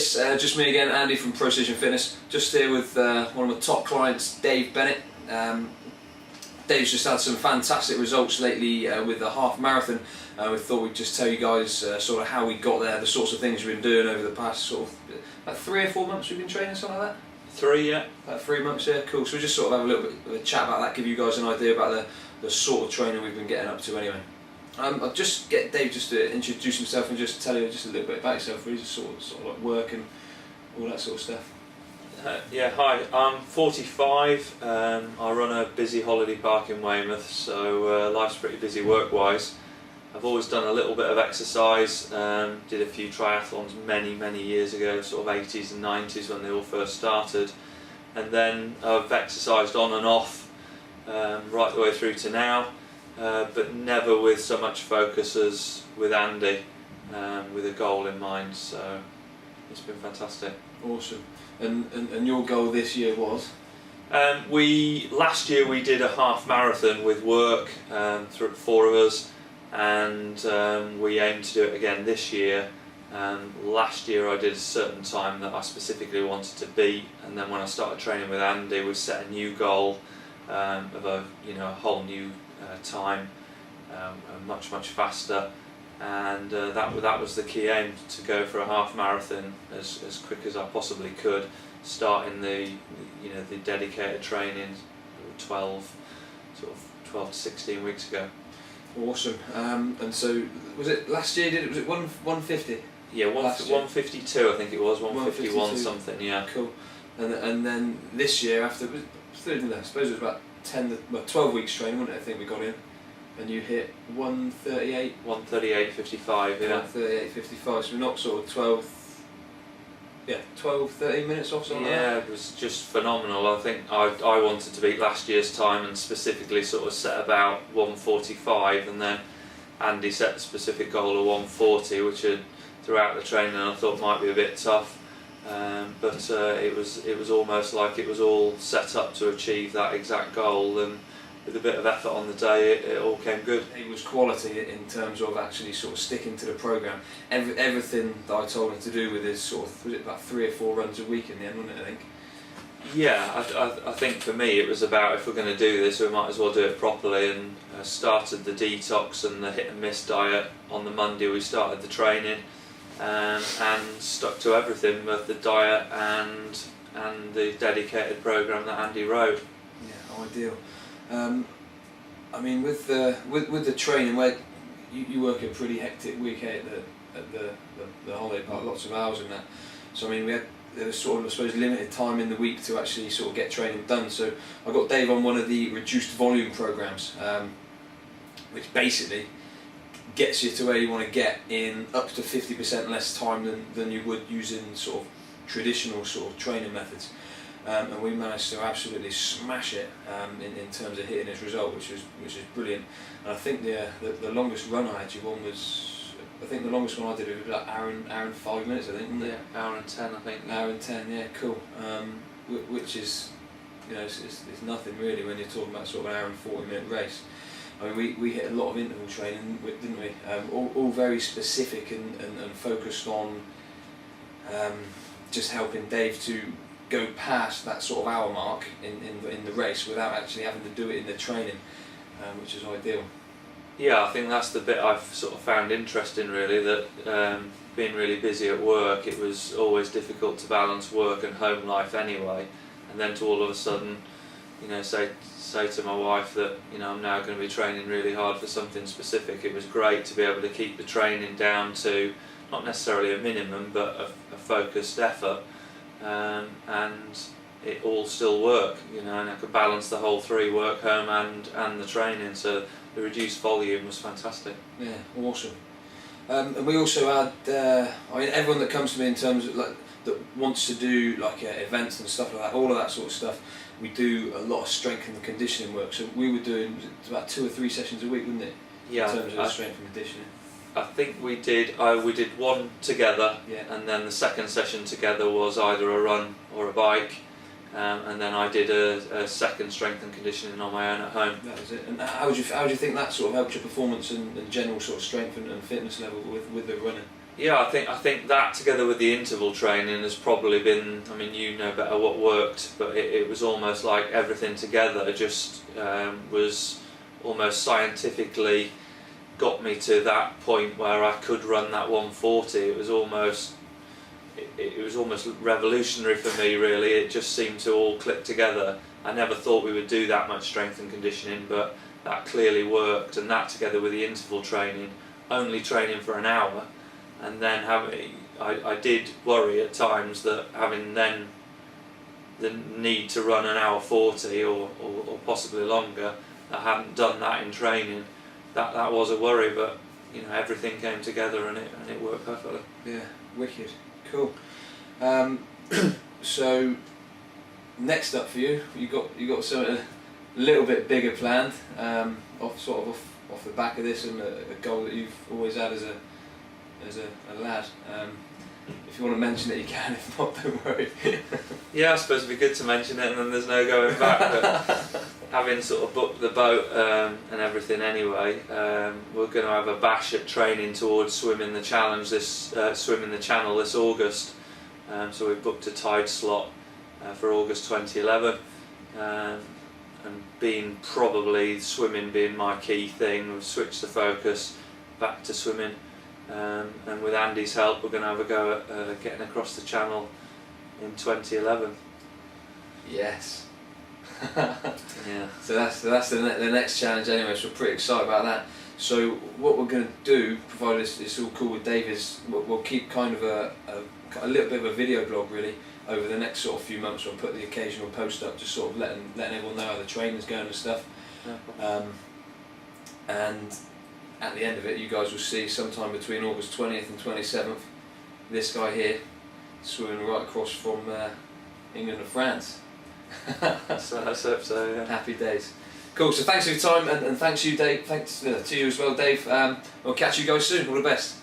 Yes, just me again, Andy from Precision Fitness. Just here with one of my top clients, Dave Bennett. Dave's just had some fantastic results lately with the half marathon. We thought we'd just tell you guys sort of how we got there, the sorts of things we've been doing over the past sort of about 3 or 4 months we've been training, something like that? 3, yeah. About 3 months, yeah, cool. So we just sort of have a little bit of a chat about that, give you guys an idea about the sort of training we've been getting up to anyway. I'll just get Dave just to introduce himself and just tell you just a little bit about yourself, really, just sort of like work and all that sort of stuff. Yeah, hi, I'm 45, I run a busy holiday park in Weymouth, so life's pretty busy work-wise. I've always done a little bit of exercise, did a few triathlons many years ago, sort of 80s and 90s when they all first started, and then I've exercised on and off right the way through to now, but never with so much focus as with Andy, with a goal in mind, so it's been fantastic. Awesome. And your goal this year was? Last year we did a half marathon with work, 4 of us, and we aim to do it again this year. Last year I did a certain time that I specifically wanted to beat, and then when I started training with Andy we set a new goal of a whole new time, much faster, and that was the key aim, to go for a half marathon as quick as I possibly could, starting the dedicated training 12 to 16 weeks ago. Awesome. And so was it last year? Was it 150? Yeah, 152 I think it was, 151 something. Yeah. Cool. And then this year, after I suppose it was about 12 weeks training, wasn't it? I think we got in, and you hit 138. 138.55. Yeah. 138.55. So we're not sort of 13 minutes off something. Yeah, like that. it was just phenomenal. I think I wanted to beat last year's time and specifically sort of set about 145, and then Andy set the specific goal of 140, which throughout the training I thought might be a bit tough, but it was almost like it was all set up to achieve that exact goal, and with a bit of effort on the day it all came good. It was quality in terms of actually sort of sticking to the programme. Everything that I told him to do with his sort of, was it about 3 or 4 runs a week in the end, wasn't it, I think? Yeah, I think for me it was about, if we're going to do this we might as well do it properly, and started the detox and the hit and miss diet on the Monday we started the training, and stuck to everything with the diet and the dedicated programme that Andy wrote. Yeah, ideal. I mean, with the training, where you work a pretty hectic week at the holiday park, lots of hours in that. So I mean, there was sort of, I suppose, limited time in the week to actually sort of get training done. So I got Dave on one of the reduced volume programs, which basically gets you to where you want to get in up to 50% less time than you would using sort of traditional sort of training methods. And we managed to absolutely smash it in terms of hitting this result, which is brilliant. And I think the longest run I had you on was, I think the longest one I did was about hour and 5 minutes, I think, wasn't it? Yeah, hour and 10 I think. Hour and 10, yeah, cool. Which is, it's nothing really when you're talking about sort of an hour and 40-minute race. I mean, we hit a lot of interval training, didn't we? All very specific and focused on just helping Dave to go past that sort of hour mark in the race without actually having to do it in the training, which is ideal. Yeah, I think that's the bit I've sort of found interesting, really, that being really busy at work, it was always difficult to balance work and home life anyway, and then to all of a sudden, say to my wife that I'm now going to be training really hard for something specific. It was great to be able to keep the training down to not necessarily a minimum, but a focused effort. And it all still worked, and I could balance the whole 3, work, home and the training, so the reduced volume was fantastic. Yeah, awesome. And we also had, I mean, everyone that comes to me in terms of that wants to do events and stuff like that, all of that sort of stuff, we do a lot of strength and conditioning work. So we were doing about 2 or 3 sessions a week, wasn't it? Yeah. In terms of strength and conditioning. I think we did one together, yeah. And then the second session together was either a run or a bike, and then I did a second strength and conditioning on my own at home. That was it. And how do you think that sort of helped your performance and general sort of strength and fitness level with the running? Yeah, I think that together with the interval training has probably been. I mean, you know better what worked, but it was almost like everything together just was almost scientifically got me to that point where I could run that 140. It was almost revolutionary for me, really. It just seemed to all click together. I never thought we would do that much strength and conditioning, but that clearly worked, and that together with the interval training, only training for an hour, and then I did worry at times that having then the need to run an hour 40 or possibly longer, I hadn't done that in training. That was a worry, but everything came together and it worked perfectly. Yeah, wicked, cool. So next up for you got something a little bit bigger planned, off the back of this, and a goal that you've always had as a lad. If you want to mention it, you can. If not, don't worry. Yeah, I suppose it'd be good to mention it, and then there's no going back. But having sort of booked the boat and everything anyway, we're going to have a bash at training towards swimming the challenge swimming the channel this August. So we've booked a tide slot for August 2011, and swimming being my key thing, we've switched the focus back to swimming. And with Andy's help, we're going to have a go at getting across the channel in 2011. Yes. Yeah. So that's the next challenge anyway. So we're pretty excited about that. So what we're going to do, provided it's all cool with Dave, is we'll keep kind of a little bit of a video blog really over the next sort of few months. We'll put the occasional post up, just sort of letting everyone know how the training's going and stuff. And at the end of it, you guys will see sometime between August 20th and 27th, this guy here swimming right across from England and France. So let's hope so, yeah. Happy days. Cool, so thanks for your time, and thanks you, Dave. Thanks to you as well, Dave. We'll catch you guys soon. All the best.